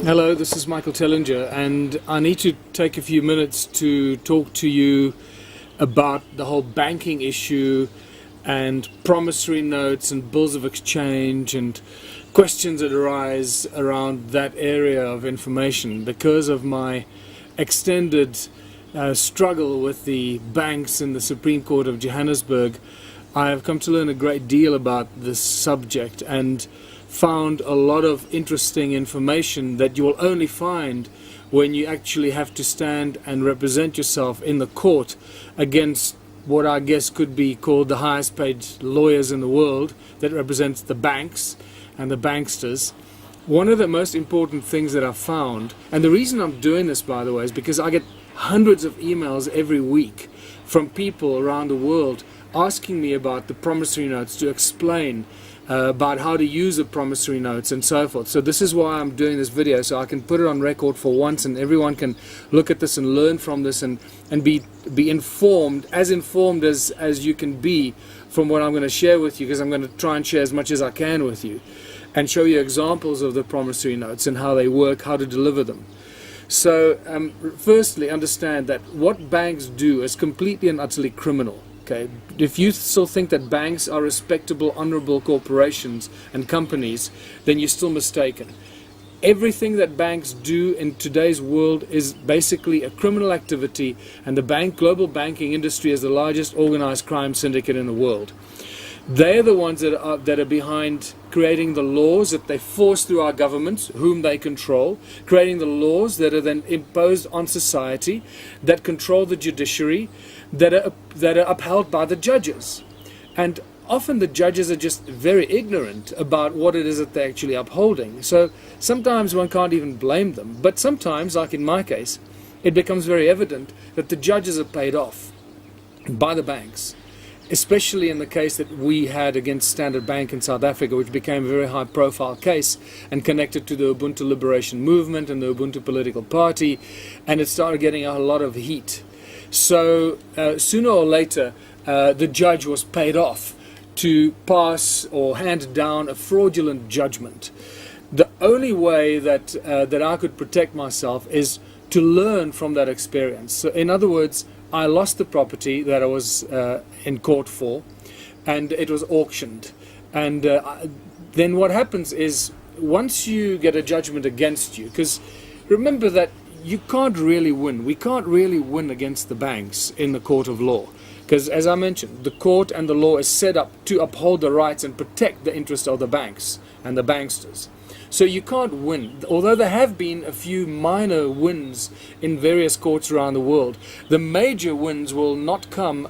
Hello, this is Michael Tellinger, and I need to take a few minutes to talk to you about the whole banking issue and promissory notes and bills of exchange and questions that arise around that area of information because of my extended struggle with the banks in the Supreme Court of Johannesburg. I have come to learn a great deal about this subject and found a lot of interesting information that you will only find when you actually have to stand and represent yourself in the court against what I guess could be called the highest paid lawyers in the world that represents the banks and the banksters. One of the most important things that I've found, and the reason I'm doing this, by the way, is because I get hundreds of emails every week from people around the world asking me about the promissory notes, to explain about how to use the promissory notes and so forth. So this is why I'm doing this video, so I can put it on record for once and everyone can look at this and learn from this and be informed as you can be from what I'm going to share with you, because I'm going to try and share as much as I can with you and show you examples of the promissory notes and how they work, how to deliver them. So firstly, understand that what banks do is completely and utterly criminal. Okay, if you still think that banks are respectable, honorable corporations and companies, then you're still mistaken. Everything that banks do in today's world is basically a criminal activity, and the global banking industry is the largest organized crime syndicate in the world. They're the ones that are behind creating the laws that they force through our governments, whom they control, creating the laws that are then imposed on society, that control the judiciary, that are upheld by the judges. And often the judges are just very ignorant about what it is that they're actually upholding. So sometimes one can't even blame them. But sometimes, like in my case, it becomes very evident that the judges are paid off by the banks, especially in the case that we had against Standard Bank in South Africa, which became a very high-profile case and connected to the Ubuntu Liberation Movement and the Ubuntu political party, and it started getting a lot of heat. So sooner or later, the judge was paid off to pass or hand down a fraudulent judgment. The only way that I could protect myself is to learn from that experience. So in other words, I lost the property that I was in court for, and it was auctioned. And then what happens is, once you get a judgment against you, because remember that you can't really win. We can't really win against the banks in the court of law. Because as I mentioned, the court and the law is set up to uphold the rights and protect the interests of the banks and the banksters. So you can't win. Although there have been a few minor wins in various courts around the world, the major wins will not come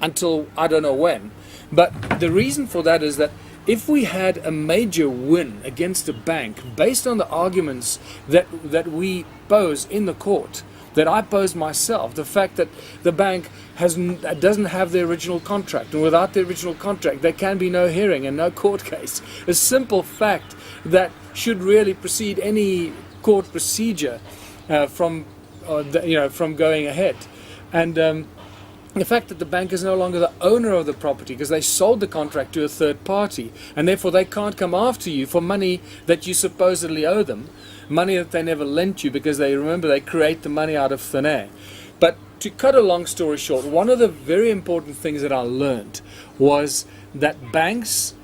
until I don't know when. But the reason for that is that if we had a major win against a bank based on the arguments that we pose in the court, that I posed myself, the fact that the bank doesn't have the original contract, and without the original contract there can be no hearing and no court case, a simple fact that should really precede any court procedure from going ahead. And the fact that the bank is no longer the owner of the property because they sold the contract to a third party, and therefore they can't come after you for money that you supposedly owe them, money that they never lent you, because they create the money out of thin air. But to cut a long story short, one of the very important things that I learned was that banks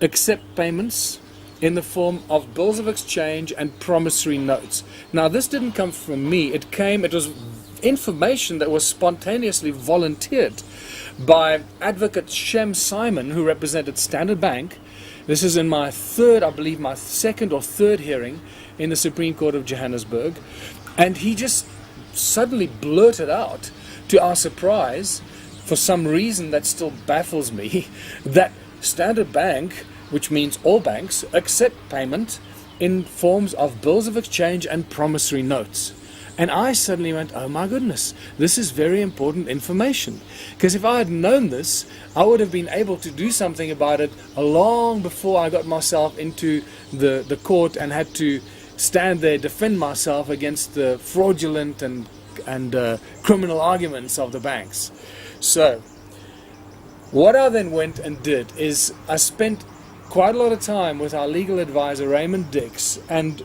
accept payments in the form of bills of exchange and promissory notes. Now this didn't come from me, it was information that was spontaneously volunteered by Advocate Shem Simon, who represented Standard Bank. This is in my second or third hearing in the Supreme Court of Johannesburg, and he just suddenly blurted out, to our surprise, for some reason that still baffles me, that Standard Bank, which means all banks, accept payment in forms of bills of exchange and promissory notes. And I suddenly went, oh my goodness, this is very important information. Because if I had known this, I would have been able to do something about it long before I got myself into the court and had to stand there, defend myself against the fraudulent and criminal arguments of the banks. So, what I then went and did is I spent quite a lot of time with our legal advisor Raymond Dix, and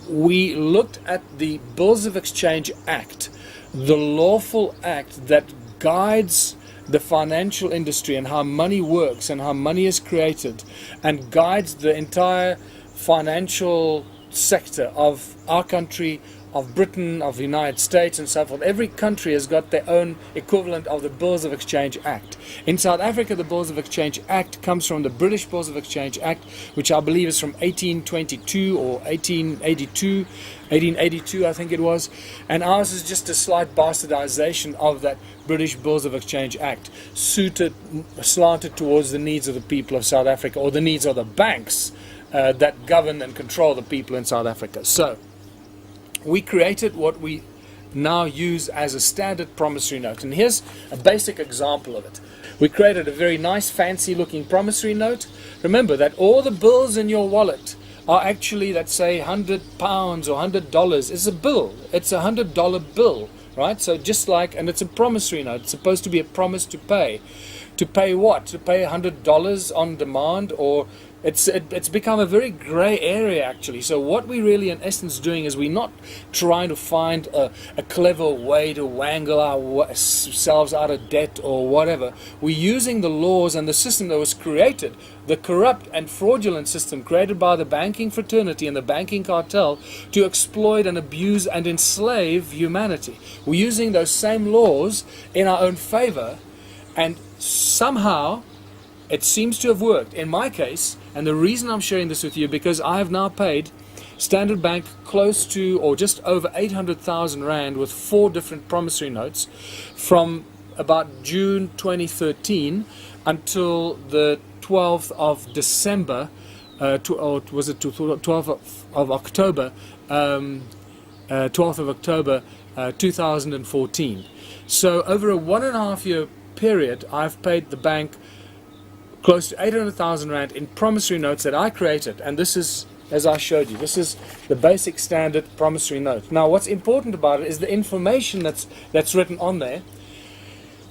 we looked at the Bills of Exchange Act, the lawful act that guides the financial industry and how money works and how money is created, and guides the entire financial sector of our country, of Britain, of the United States, and so forth. Every country has got their own equivalent of the Bills of Exchange Act. In South Africa, the Bills of Exchange Act comes from the British Bills of Exchange Act, which I believe is from 1822 or 1882, I think it was. And ours is just a slight bastardization of that British Bills of Exchange Act, slanted towards the needs of the people of South Africa, or the needs of the banks that govern and control the people in South Africa. So we created what we now use as a standard promissory note. And here's a basic example of it. We created a very nice, fancy looking promissory note. Remember that all the bills in your wallet are actually, let's say, £100 or $100. It's a bill. It's a $100 bill, right? So just like, and it's a promissory note. It's supposed to be a promise to pay. To pay what? To pay $100 on demand, or it's become a very grey area actually. So what we really in essence doing is we're not trying to find a clever way to wangle ourselves out of debt or whatever. We're using the laws and the system that was created, the corrupt and fraudulent system created by the banking fraternity and the banking cartel, to exploit and abuse and enslave humanity. We're using those same laws in our own favor, and somehow it seems to have worked. In my case, and the reason I'm sharing this with you, because I have now paid Standard Bank close to or just over 800,000 Rand with 4 different promissory notes from about June 2013 until the 12th of December, or was it 12th of October, 12th of October 2014. So over a 1.5 year period, I've paid the bank close to 800,000 Rand in promissory notes that I created. And this is, as I showed you, this is the basic standard promissory note. Now what's important about it is the information that's written on there.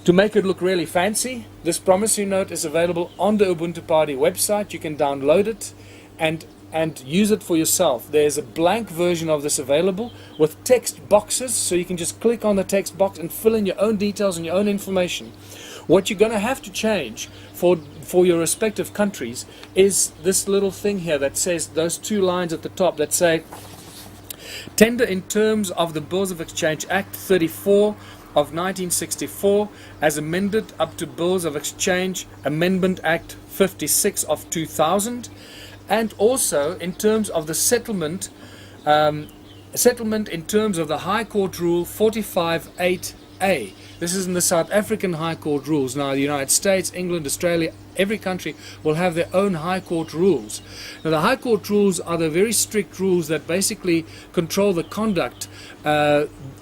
To make it look really fancy, this promissory note is available on the Ubuntu Party website. You can download it and use it for yourself. There's a blank version of this available with text boxes, so you can just click on the text box and fill in your own details and your own information. What you're going to have to change for your respective countries is this little thing here that says, those 2 lines at the top that say, tender in terms of the Bills of Exchange Act 34 of 1964 as amended up to Bills of Exchange Amendment Act 56 of 2000, and also in terms of the settlement in terms of the High Court Rule 45.8a. This is in the South African High Court rules. Now the United States, England, Australia, every country will have their own High Court rules. Now the High Court rules are the very strict rules that basically control the conduct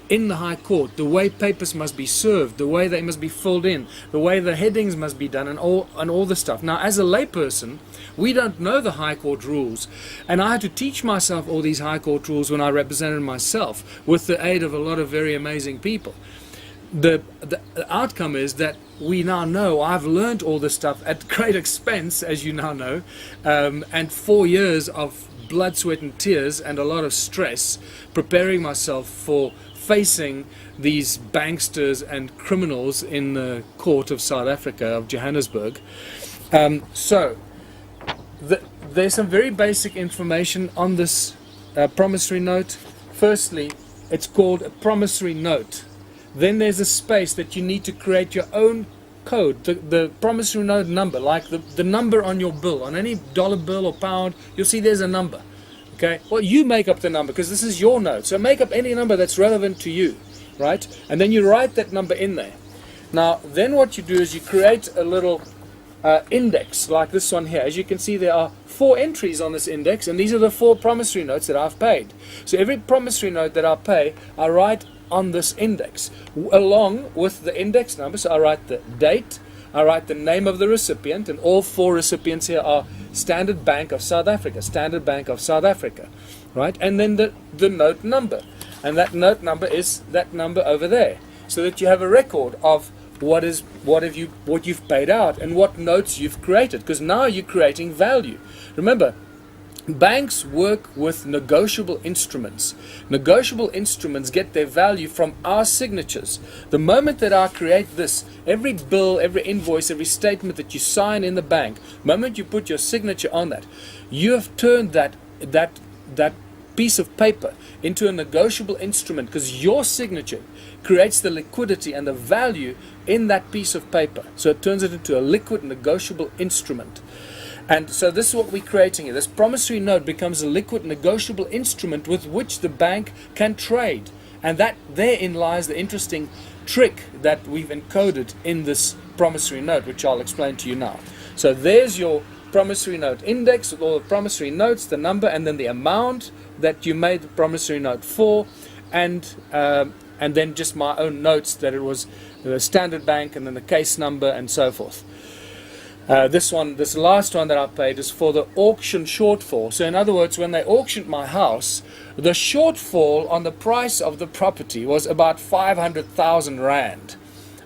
in the High Court, the way papers must be served, the way they must be filled in, the way the headings must be done, and all the stuff. Now as a layperson, we don't know the High Court rules, and I had to teach myself all these High Court rules when I represented myself with the aid of a lot of very amazing people. The outcome is that we now know, I've learned all this stuff at great expense, as you now know, and 4 years of blood, sweat and tears and a lot of stress preparing myself for facing these banksters and criminals in the court of South Africa, of Johannesburg. So there's some very basic information on this promissory note. Firstly, it's called a promissory note. Then there's a space that you need to create your own code, the promissory note number, like the number on your bill, on any dollar bill or pound, you'll see there's a number. Okay, well, you make up the number because this is your note, so make up any number that's relevant to you, right? And then you write that number in there. Now then what you do is you create a little index like this one here. As you can see, there are 4 entries on this index, and these are the 4 promissory notes that I've paid. So every promissory note that I pay, I write on this index along with the index number. So I write the date, I write the name of the recipient, and all 4 recipients here are Standard Bank of South Africa, Standard Bank of South Africa, right? And then the note number, and that note number is that number over there, so that you have a record of what you've paid out and what notes you've created, because now you're creating value. Remember, Banks work with negotiable instruments. Negotiable instruments get their value from our signatures. The moment that I create this, every bill, every invoice, every statement that you sign in the bank, the moment you put your signature on that, you have turned that piece of paper into a negotiable instrument, because your signature creates the liquidity and the value in that piece of paper. So it turns it into a liquid negotiable instrument. And so this is what we're creating here. This promissory note becomes a liquid negotiable instrument with which the bank can trade. And that therein lies the interesting trick that we've encoded in this promissory note, which I'll explain to you now. So there's your promissory note index with all the promissory notes, the number, and then the amount that you made the promissory note for, and then just my own notes that it was the Standard Bank, and then the case number, and so forth. This last one that I paid is for the auction shortfall. So in other words, when they auctioned my house, the shortfall on the price of the property was about 500,000 rand,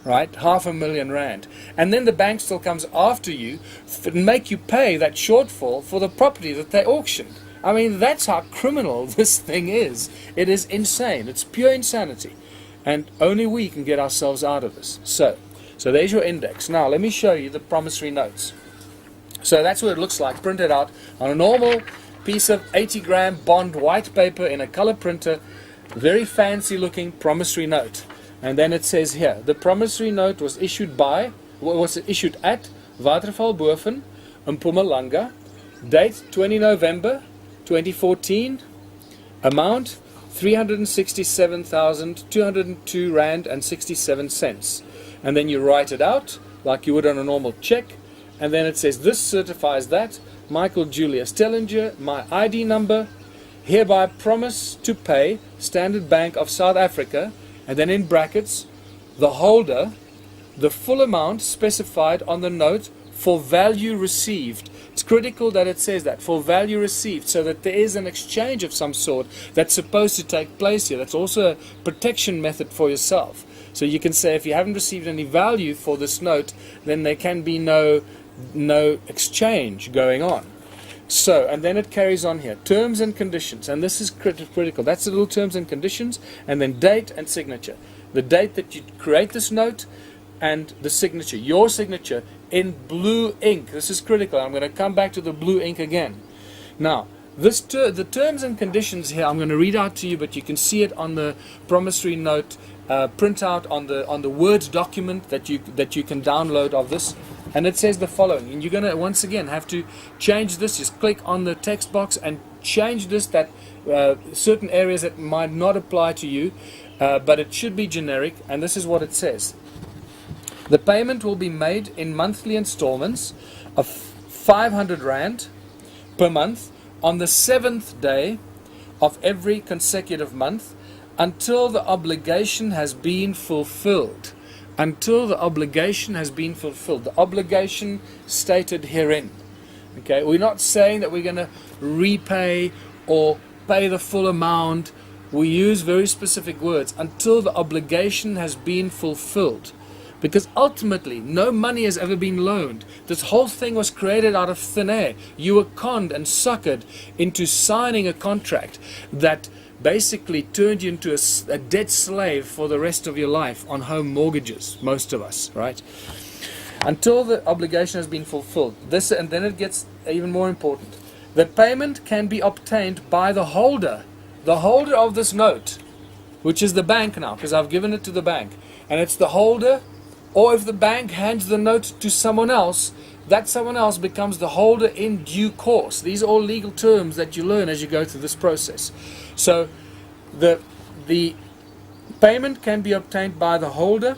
right? 500,000 rand. And then the bank still comes after you and make you pay that shortfall for the property that they auctioned. I mean, that's how criminal this thing is. It is insane. It's pure insanity. And only we can get ourselves out of this. So there's your index. Now let me show you the promissory notes. So that's what it looks like printed out on a normal piece of 80-gram bond white paper in a color printer. Very fancy looking promissory note. And then it says here, the promissory note was issued at Watervalboven in Mpumalanga, date 20 November 2014, amount 367,202 rand and 67 cents. And then you write it out like you would on a normal check, and then it says this certifies that Michael Julius Tellinger, my ID number, hereby promise to pay Standard Bank of South Africa, and then in brackets, the holder, the full amount specified on the note for value received. It's critical that it says that, for value received, so that there is an exchange of some sort that's supposed to take place here. That's also a protection method for yourself. So you can say if you haven't received any value for this note, then there can be no exchange going on. So, and then it carries on here, terms and conditions, and this is critical. That's the little terms and conditions, and then date and signature. The date that you create this note, and the signature, your signature in blue ink. This is critical. I'm going to come back to the blue ink again. Now, the terms and conditions here, I'm going to read out to you, but you can see it on the promissory note printout on the Word document that you can download of this. And it says the following, and you're going to once again have to change this. Just click on the text box and change this, that certain areas that might not apply to you, but it should be generic. And this is what it says. The payment will be made in monthly installments of 500 rand per month on the 7th day of every consecutive month until the obligation has been fulfilled. Until the obligation has been fulfilled. The obligation stated herein. Okay, we're not saying that we're going to repay or pay the full amount. We use very specific words. Until the obligation has been fulfilled. Because ultimately, no money has ever been loaned. This whole thing was created out of thin air. You were conned and suckered into signing a contract that basically turned you into a debt slave for the rest of your life on home mortgages, most of us, right? Until the obligation has been fulfilled. This, and then it gets even more important. The payment can be obtained by the holder of this note, which is the bank now, because I've given it to the bank. And it's the holder, or if the bank hands the note to someone else, that someone else becomes the holder in due course. These are all legal terms that you learn as you go through this process. So the payment can be obtained by the holder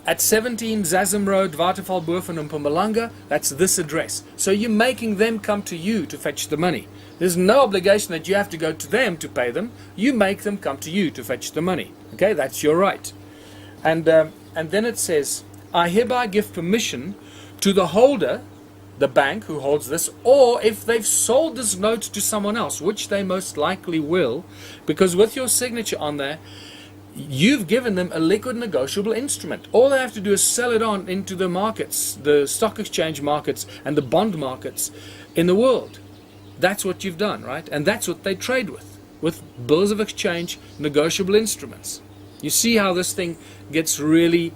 at 17 Zazim Road, Watervalboven in Mpumalanga. That's this address. So you're making them come to you to fetch the money. There's no obligation that you have to go to them to pay them. You make them come to you to fetch the money. Okay, that's your right. And then it says, I hereby give permission to the holder, the bank who holds this, or if they've sold this note to someone else, which they most likely will, because with your signature on there, you've given them a liquid negotiable instrument. All they have to do is sell it on into the markets, the stock exchange markets and the bond markets in the world. That's what you've done, right? And that's what they trade with bills of exchange, negotiable instruments. You see how this thing gets really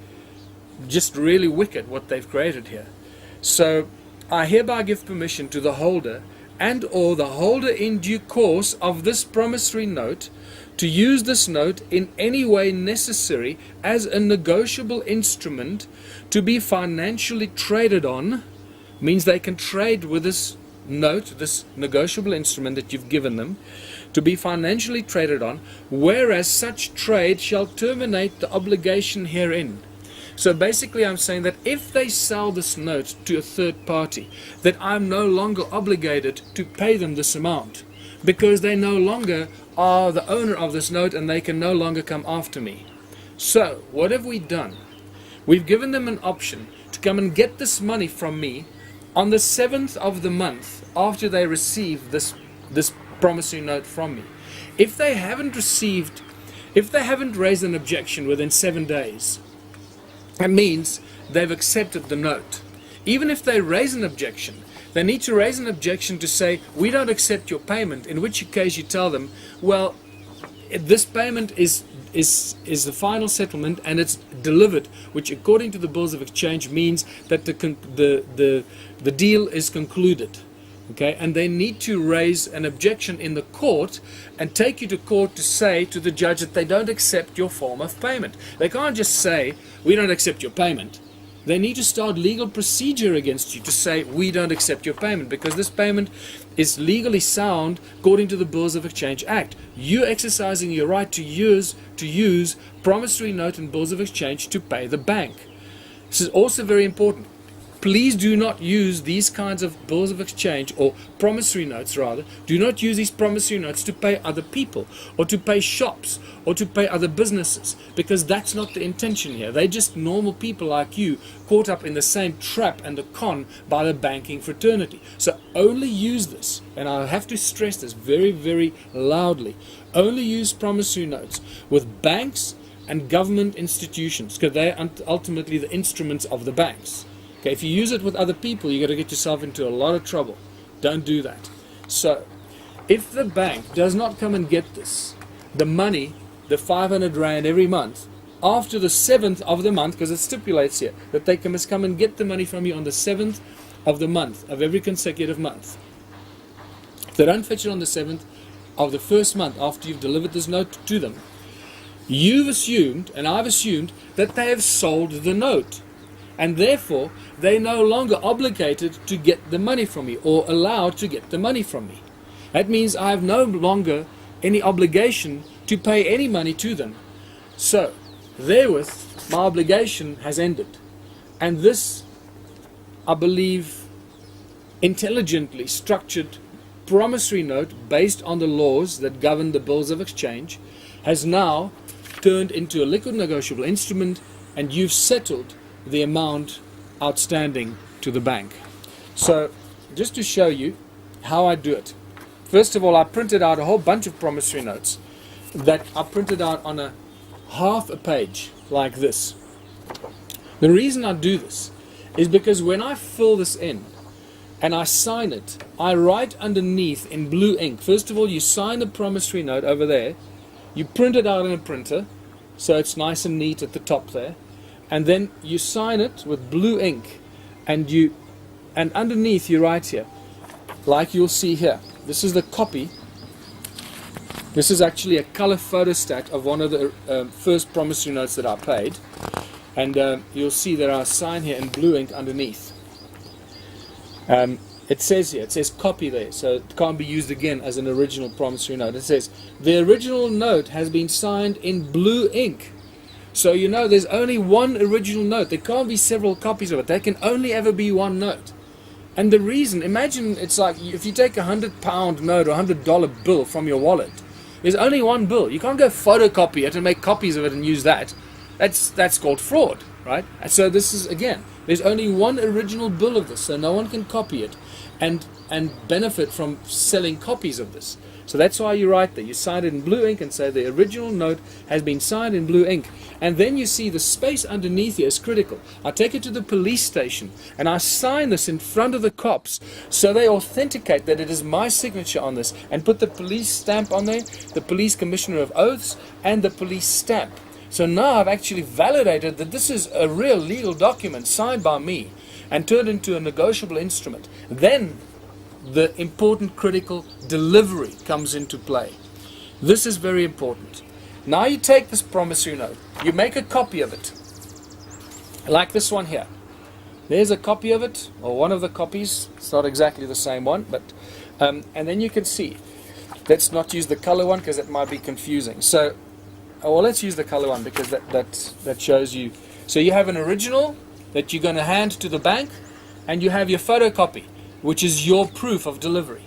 wicked, what they've created here. So I hereby give permission to the holder and or the holder in due course of this promissory note to use this note in any way necessary as a negotiable instrument to be financially traded on. Means they can trade with this note, this negotiable instrument that you've given them, to be financially traded on, whereas such trade shall terminate the obligation herein. So basically I'm saying that if they sell this note to a third party, that I'm no longer obligated to pay them this amount, because they no longer are the owner of this note and they can no longer come after me. So what have we done? We've given them an option to come and get this money from me on the 7th of the month after they receive this promissory note from me. If they haven't raised an objection within 7 days, that means they've accepted the note. Even if they raise an objection, they need to raise an objection to say, we don't accept your payment, in which case you tell them, well, this payment is the final settlement and it's delivered, which according to the bills of exchange means that the deal is concluded. Okay, and they need to raise an objection in the court and take you to court to say to the judge that they don't accept your form of payment. They can't just say, we don't accept your payment. They need to start legal procedure against you to say, we don't accept your payment, because this payment is legally sound according to the Bills of Exchange Act. You exercising your right to use promissory note and bills of exchange to pay the bank. This is also very important. Please do not use these kinds of bills of exchange, or promissory notes rather. Do not use these promissory notes to pay other people, or to pay shops, or to pay other businesses, because that's not the intention here. They're just normal people like you, caught up in the same trap and the con by the banking fraternity. So only use this, and I have to stress this very, very loudly, only use promissory notes with banks and government institutions, because they are ultimately the instruments of the banks. Okay, if you use it with other people, you're going to get yourself into a lot of trouble. Don't do that. So, if the bank does not come and get this, the money, the 500 Rand every month, after the 7th of the month, because it stipulates here that they must come and get the money from you on the 7th of the month, of every consecutive month. If they don't fetch it on the 7th of the first month after you've delivered this note to them, you've assumed, and I've assumed, that they have sold the note. And therefore, they're no longer obligated to get the money from me, or allowed to get the money from me. That means I have no longer any obligation to pay any money to them. So, therewith, my obligation has ended. And this, I believe, intelligently structured promissory note based on the laws that govern the bills of exchange has now turned into a liquid negotiable instrument, and you've settled the amount outstanding to the bank. So just to show you how I do it, first of all, I printed out a whole bunch of promissory notes that I printed out on a half a page like this. The reason I do this is because when I fill this in and I sign it, I write underneath in blue ink. First of all, you sign the promissory note over there, you print it out in a printer so it's nice and neat at the top there, and then you sign it with blue ink, and underneath you write here, like you'll see here. This is the copy. This is actually a color photostat of one of the first promissory notes that I paid, and you'll see that I sign here in blue ink underneath. It says here, it says copy there, so it can't be used again as an original promissory note. It says the original note has been signed in blue ink. So you know there's only one original note. There can't be several copies of it. There can only ever be one note. And the reason, imagine it's like if you take £100 note or $100 bill from your wallet, there's only one bill. You can't go photocopy it and make copies of it and use that. That's called fraud, right? And so this is, again, there's only one original bill of this, so no one can copy it and benefit from selling copies of this. So that's why you write there. You sign it in blue ink and say the original note has been signed in blue ink. And then you see the space underneath here is critical. I take it to the police station and I sign this in front of the cops so they authenticate that it is my signature on this and put the police stamp on there, the police commissioner of oaths and the police stamp. So now I've actually validated that this is a real legal document signed by me and turned into a negotiable instrument. Then the important critical delivery comes into play. This is very important. Now you take this promissory note, you make a copy of it, like this one here. There's a copy of it, or one of the copies. It's not exactly the same one, but and then you can see. Let's not use the color one because it might be confusing. So, well, let's use the color one because that shows you. So you have an original that you're going to hand to the bank, and you have your photocopy, which is your proof of delivery.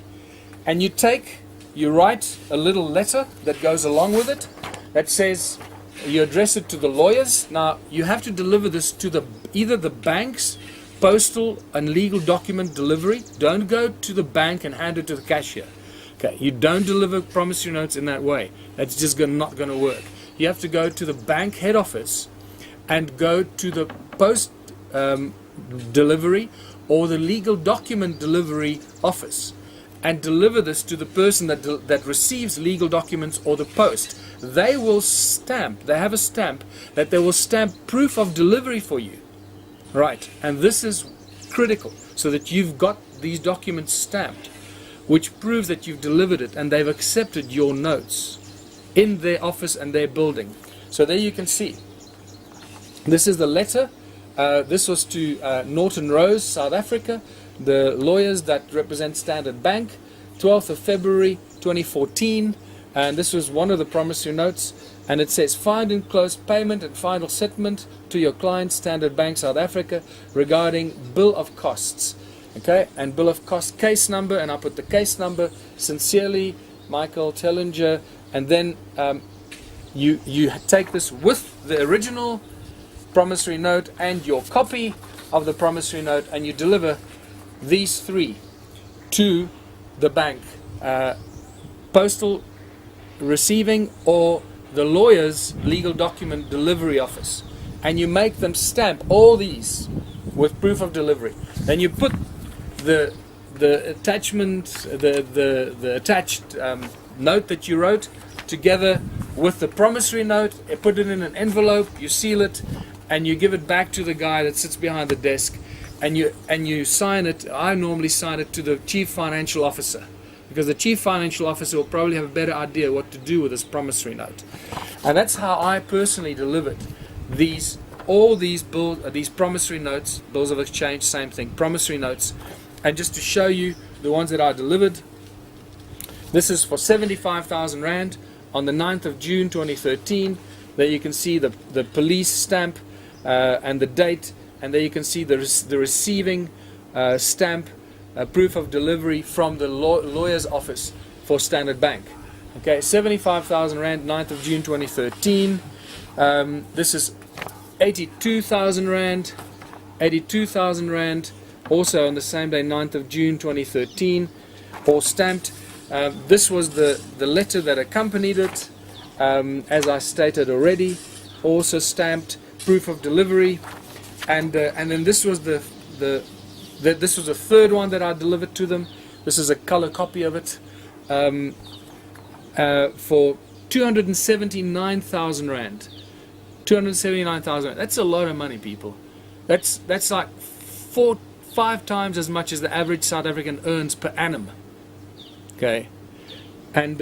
And you write a little letter that goes along with it that says, you address it to the lawyers. Now, you have to deliver this to either the bank's postal and legal document delivery. Don't go to the bank and hand it to the cashier. Okay, you don't deliver promissory notes in that way. That's just not going to work. You have to go to the bank head office and go to the post delivery or the legal document delivery office and deliver this to the person that receives legal documents or the post. They will stamp, they have a stamp that they will stamp proof of delivery for you. Right, and this is critical so that you've got these documents stamped, which proves that you've delivered it and they've accepted your notes in their office and their building. So there you can see. This is the letter. This was to Norton Rose, South Africa, the lawyers that represent Standard Bank, 12th of February 2014, and this was one of the promissory notes, and it says, find and close payment and final settlement to your client, Standard Bank, South Africa, regarding bill of costs. Okay, and bill of cost case number, and I put the case number, sincerely, Michael Tellinger, and then you take this with the original promissory note and your copy of the promissory note, and you deliver these three to the bank, postal receiving or the lawyer's legal document delivery office, and you make them stamp all these with proof of delivery. Then you put the attachment, the attached note that you wrote together with the promissory note, you put it in an envelope, you seal it, and you give it back to the guy that sits behind the desk, and you sign it. I normally sign it to the chief financial officer, because the chief financial officer will probably have a better idea what to do with this promissory note. And that's how I personally delivered all these promissory notes, bills of exchange, same thing, promissory notes. And just to show you the ones that I delivered, this is for 75,000 Rand on the 9th of June 2013. There you can see the police stamp and the date, and there you can see the receiving stamp, proof of delivery from the lawyer's office for Standard Bank. Okay, 75,000 Rand, 9th of June 2013. This is 82,000 Rand, 82,000 Rand, also on the same day, 9th of June 2013, all stamped. This was the letter that accompanied it, as I stated already, also stamped, proof of delivery, and then this was this was the third one that I delivered to them. This is a color copy of it, for 279,000 Rand. 279,000 Rand. That's a lot of money, people. That's like 4-5 times as much as the average South African earns per annum. Okay, and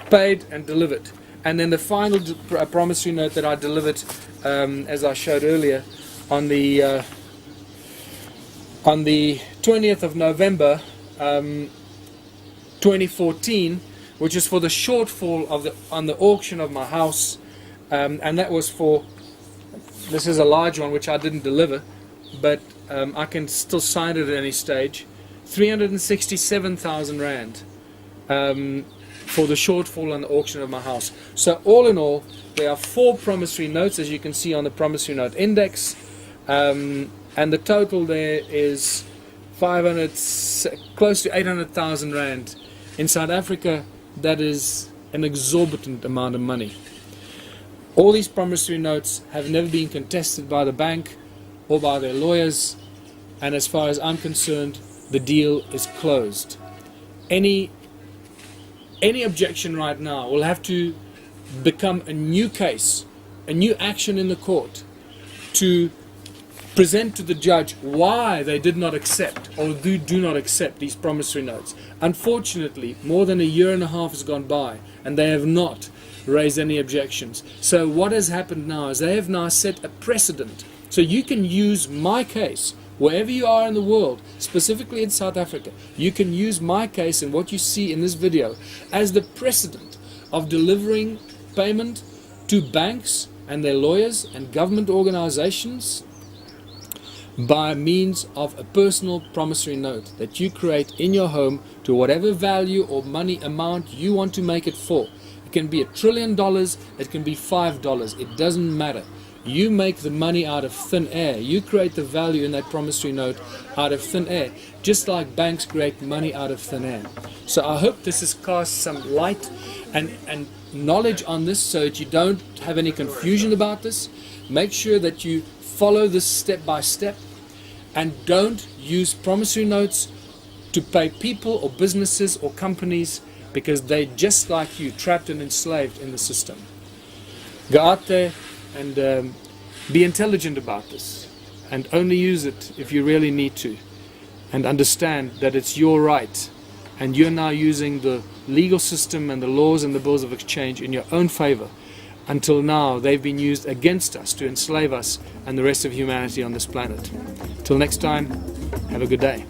paid and delivered. And then the final promissory note that I delivered, as I showed earlier, on the 20th of November 2014, which is for the shortfall on the auction of my house, and that was for, this is a large one which I didn't deliver, but I can still sign it at any stage, 367,000 Rand for the shortfall on the auction of my house. So all in all, there are 4 promissory notes, as you can see on the promissory note index, and the total there is close to 800,000 Rand In South Africa, that is an exorbitant amount of money. All these promissory notes have never been contested by the bank or by their lawyers, and as far as I'm concerned, the deal is closed. Any objection right now will have to become a new case, a new action in the court to present to the judge why they did not accept or do not accept these promissory notes. Unfortunately, more than a year and a half has gone by and they have not raised any objections. So what has happened now is they have now set a precedent. So you can use my case wherever you are in the world, specifically in South Africa. You can use my case and what you see in this video as the precedent of delivering payment to banks and their lawyers and government organizations by means of a personal promissory note that you create in your home to whatever value or money amount you want to make it for. It can be $1 trillion, it can be $5, it doesn't matter. You make the money out of thin air. You create the value in that promissory note out of thin air, just like banks create money out of thin air. So I hope this has cast some light and knowledge on this so that you don't have any confusion about this. Make sure that you follow this step by step and don't use promissory notes to pay people or businesses or companies because they're just like you, trapped and enslaved in the system. Go out there and be intelligent about this and only use it if you really need to, and understand that it's your right and you're now using the legal system and the laws and the bills of exchange in your own favor. Until now they've been used against us to enslave us and the rest of humanity on this planet. Till next time, have a good day.